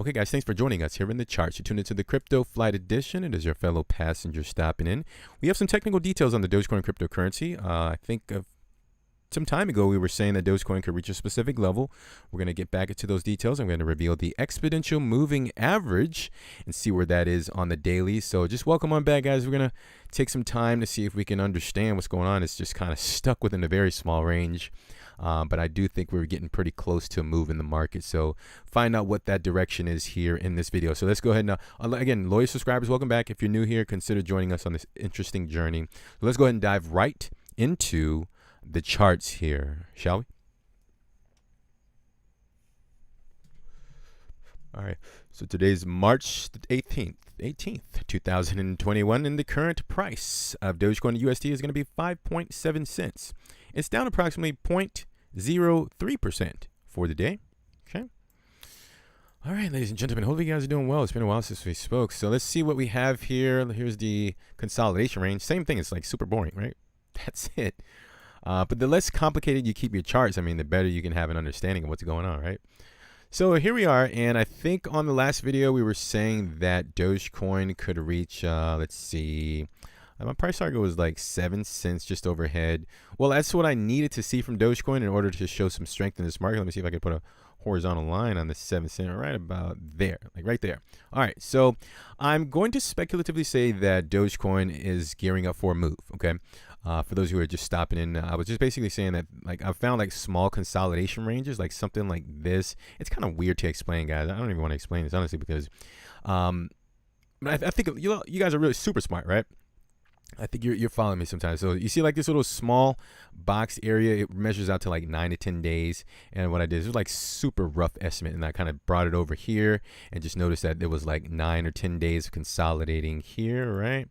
Okay, guys, thanks for joining us here in the charts. You tuned into the Crypto Flight Edition. It is your fellow passenger stopping in. We have some technical details on the Dogecoin cryptocurrency. I think some time ago we were saying that Dogecoin could reach a specific level. We're going to get back into those details. I'm going to reveal the exponential moving average and see where that is on the daily. So just welcome on back, guys. We're going to take some time to see if we can understand what's going on. It's just kind of stuck within a very small range. But I do think we're getting pretty close to a move in the market. So find out what that direction is here in this video. So let's go ahead and, again, loyal subscribers, welcome back. If you're new here, consider joining us on this interesting journey. So let's go ahead and dive right into the charts here, shall we? All right, so today's March 18th, 2021, and the current price of Dogecoin USD is going to be 5.7 cents. It's down approximately 0.03% for the day. Okay. All right, ladies and gentlemen, hopefully you guys are doing well. It's been a while since we spoke. So let's see what we have here. Here's the consolidation range. Same thing. It's like super boring, right? That's it. But the less complicated you keep your charts, I mean, the better you can have an understanding of what's going on, right? So here we are, and I think on the last video we were saying that Dogecoin could reach, let's see, my price target was like 7 cents just overhead. Well, that's what I needed to see from Dogecoin in order to show some strength in this market. Let me see if I can put a horizontal line on the 7 cent right about there, like right there. All right, so I'm going to speculatively say that Dogecoin is gearing up for a move, okay? For those who are just stopping in, I was just basically saying that, like, I found like small consolidation ranges, like something like this. It's kind of weird to explain, guys. I don't even want to explain this honestly because, but I think you guys are really super smart, right? I think you're following me sometimes. So you see like this little small box area, it measures out to like 9 to 10 days. And what I did is it was like super rough estimate, and I kind of brought it over here and just noticed that there was like 9 or 10 days of consolidating here, right?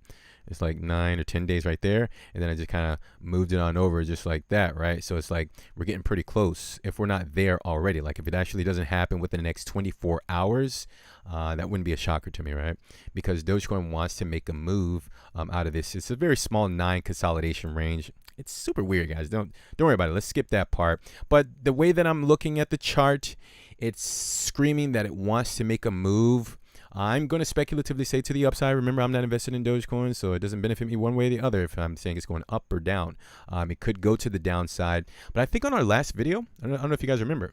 It's like 9 or 10 days right there. And then I just kind of moved it on over just like that, right? So it's like we're getting pretty close if we're not there already. Like if it actually doesn't happen within the next 24 hours, that wouldn't be a shocker to me, right? Because Dogecoin wants to make a move out of this. It's a very small 9 consolidation range. It's super weird, guys. Don't worry about it. Let's skip that part. But the way that I'm looking at the chart, it's screaming that it wants to make a move. I'm going to speculatively say to the upside. Remember, I'm not invested in Dogecoin, so it doesn't benefit me one way or the other if I'm saying it's going up or down. It could go to the downside. But I think on our last video, I don't know if you guys remember,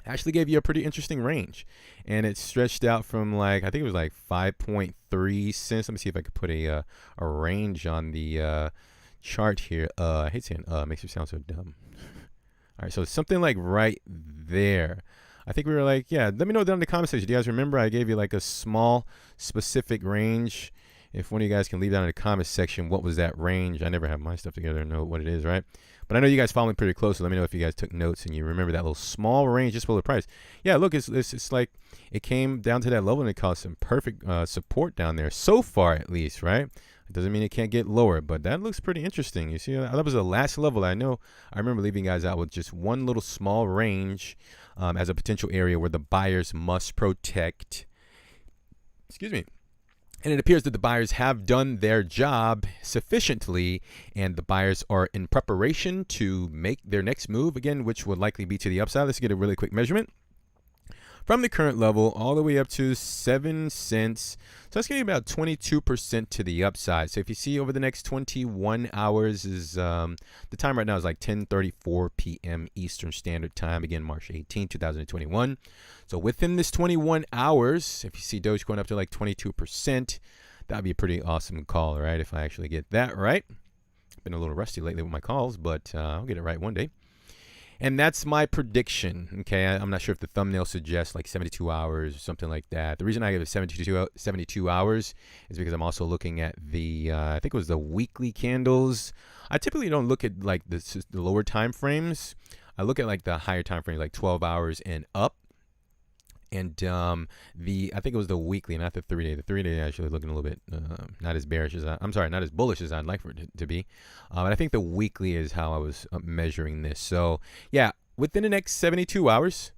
I actually gave you a pretty interesting range. And it stretched out from like, I think it was like 5.3 cents. Let me see if I could put a range on the chart here. I hate saying makes you sound so dumb. All right, so it's something like right there. I think we were like, yeah, let me know down in the comment section. Do you guys remember I gave you like a small specific range? If one of you guys can leave down in the comment section, what was that range? I never have my stuff together and know what it is, right? But I know you guys follow me pretty close, so let me know if you guys took notes and you remember that little small range just below the price. Yeah, look, it's like it came down to that level and it caused some perfect support down there so far, at least, right? It doesn't mean it can't get lower, but that looks pretty interesting. You see, that was the last level. I know I remember leaving guys out with just one little small range as a potential area where the buyers must protect. Excuse me. And it appears that the buyers have done their job sufficiently, and the buyers are in preparation to make their next move, again, which would likely be to the upside. Let's get a really quick measurement. From the current level all the way up to 7 cents. So that's getting about 22% to the upside. So if you see over the next 21 hours is the time right now is like 10:34 p.m. Eastern Standard Time. Again, March 18, 2021. So within this 21 hours, if you see Dogecoin up to like 22%, that'd be a pretty awesome call, right? If I actually get that right. Been a little rusty lately with my calls, but I'll get it right one day. And that's my prediction, okay? I'm not sure if the thumbnail suggests like 72 hours or something like that. The reason I give it 72 hours is because I'm also looking at the, I think it was the weekly candles. I typically don't look at like the lower time frames. I look at like the higher time frames, like 12 hours and up. And I think it was the weekly, not the 3-day. The 3-day actually looking a little bit not as bearish as not as bullish as I'd like for it to be. But I think the weekly is how I was measuring this. So yeah, within the next 72 hours,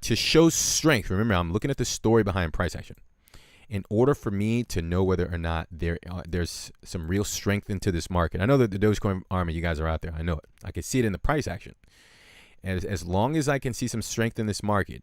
to show strength. Remember, I'm looking at the story behind price action. In order for me to know whether or not there's some real strength into this market, I know that the Dogecoin army, you guys are out there. I know it. I can see it in the price action. As long as I can see some strength in this market.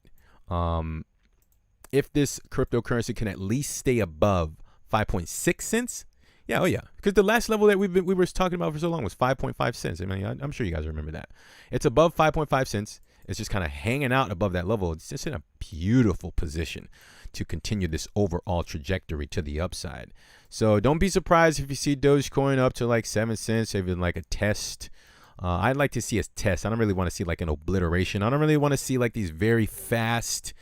if this cryptocurrency can at least stay above 5.6 cents. Yeah, oh yeah, because the last level that we were talking about for so long was 5.5 cents. I mean, I'm sure you guys remember that. It's above 5.5 cents. It's just kind of hanging out above that level. It's just in a beautiful position to continue this overall trajectory to the upside. So don't be surprised if you see Dogecoin up to like 7 cents, even like a test. I'd like to see a test. I don't really want to see like an obliteration. I don't really want to see like these very fast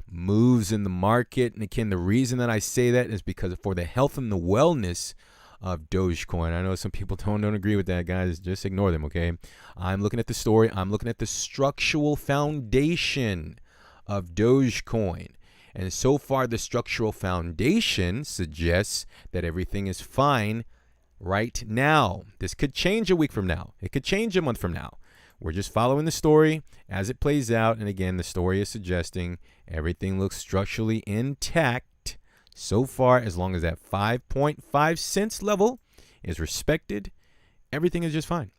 moves in the market. And again, the reason that I say that is because for the health and the wellness of Dogecoin. I know some people don't agree with that, guys. Just ignore them, okay? I'm looking at the story. I'm looking at the structural foundation of Dogecoin. And so far, the structural foundation suggests that everything is fine right now. This could change a week from now. It could change a month from now. We're just following the story as it plays out. And again, the story is suggesting everything looks structurally intact so far, as long as that 5.5 cents level is respected, everything is just fine.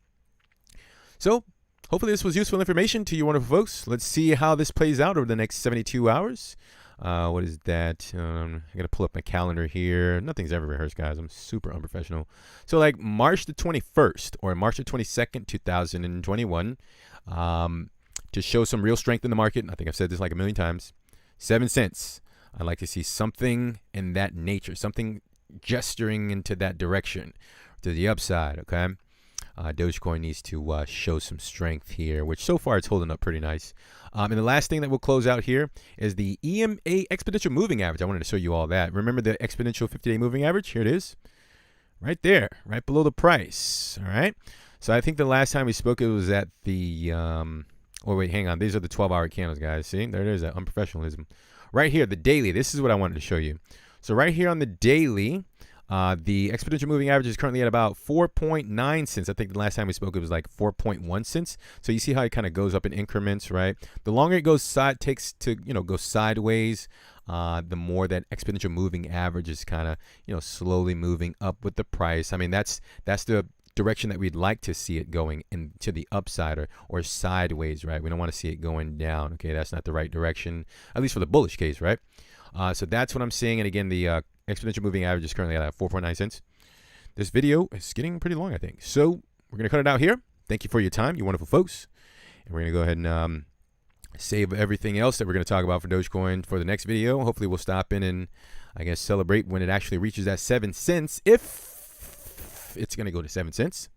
So hopefully this was useful information to you wonderful folks. Let's see how this plays out over the next 72 hours. What is that? I got to pull up my calendar here. Nothing's ever rehearsed, guys. I'm super unprofessional. So like March the 21st or March the 22nd, 2021, to show some real strength in the market. I think I've said this like a million times. 7 cents. I'd like to see something in that nature, something gesturing into that direction to the upside, okay? Dogecoin needs to show some strength here, which so far it's holding up pretty nice. And the last thing that we'll close out here is the EMA exponential moving average. I wanted to show you all that. Remember the exponential 50-day moving average? Here it is. Right there, right below the price, all right? So I think the last time we spoke, it was at the, oh, wait, hang on. These are the 12-hour candles, guys. See, there it is, that unprofessionalism. Right here, the daily. This is what I wanted to show you. So right here on the daily, the exponential moving average is currently at about 4.9 cents. I think the last time we spoke, it was like 4.1 cents. So you see how it kind of goes up in increments, right? The longer it goes go sideways, the more that exponential moving average is kind of, slowly moving up with the price. I mean, that's the direction that we'd like to see it going into the upside or sideways, right? We don't want to see it going down. Okay, that's not the right direction, at least for the bullish case, right? So that's what I'm seeing. And again, the exponential moving average is currently at 4.9 cents. This video is getting pretty long, I think. So we're going to cut it out here. Thank you for your time, you wonderful folks. And we're going to go ahead and save everything else that we're going to talk about for Dogecoin for the next video. Hopefully we'll stop in and, I guess, celebrate when it actually reaches that 7 cents, if it's going to go to 7 cents.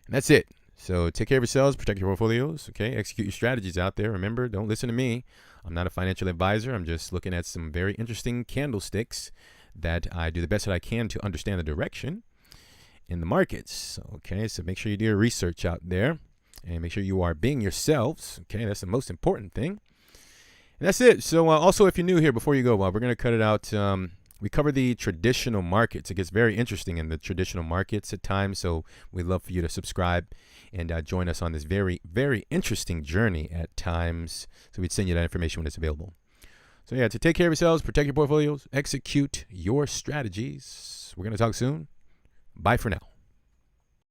And that's it. So take care of yourselves, protect your portfolios, okay? Execute your strategies out there. Remember, don't listen to me. I'm not a financial advisor. I'm just looking at some very interesting candlesticks that I do the best that I can to understand the direction in the markets, okay? So make sure you do your research out there and make sure you are being yourselves, okay? That's the most important thing. And that's it. So also, if you're new here, before you go, we're going to cut it out. We cover the traditional markets. It gets very interesting in the traditional markets at times. So we'd love for you to subscribe and join us on this very, very interesting journey at times. So we'd send you that information when it's available. So yeah, to take care of yourselves, protect your portfolios, execute your strategies. We're going to talk soon. Bye for now.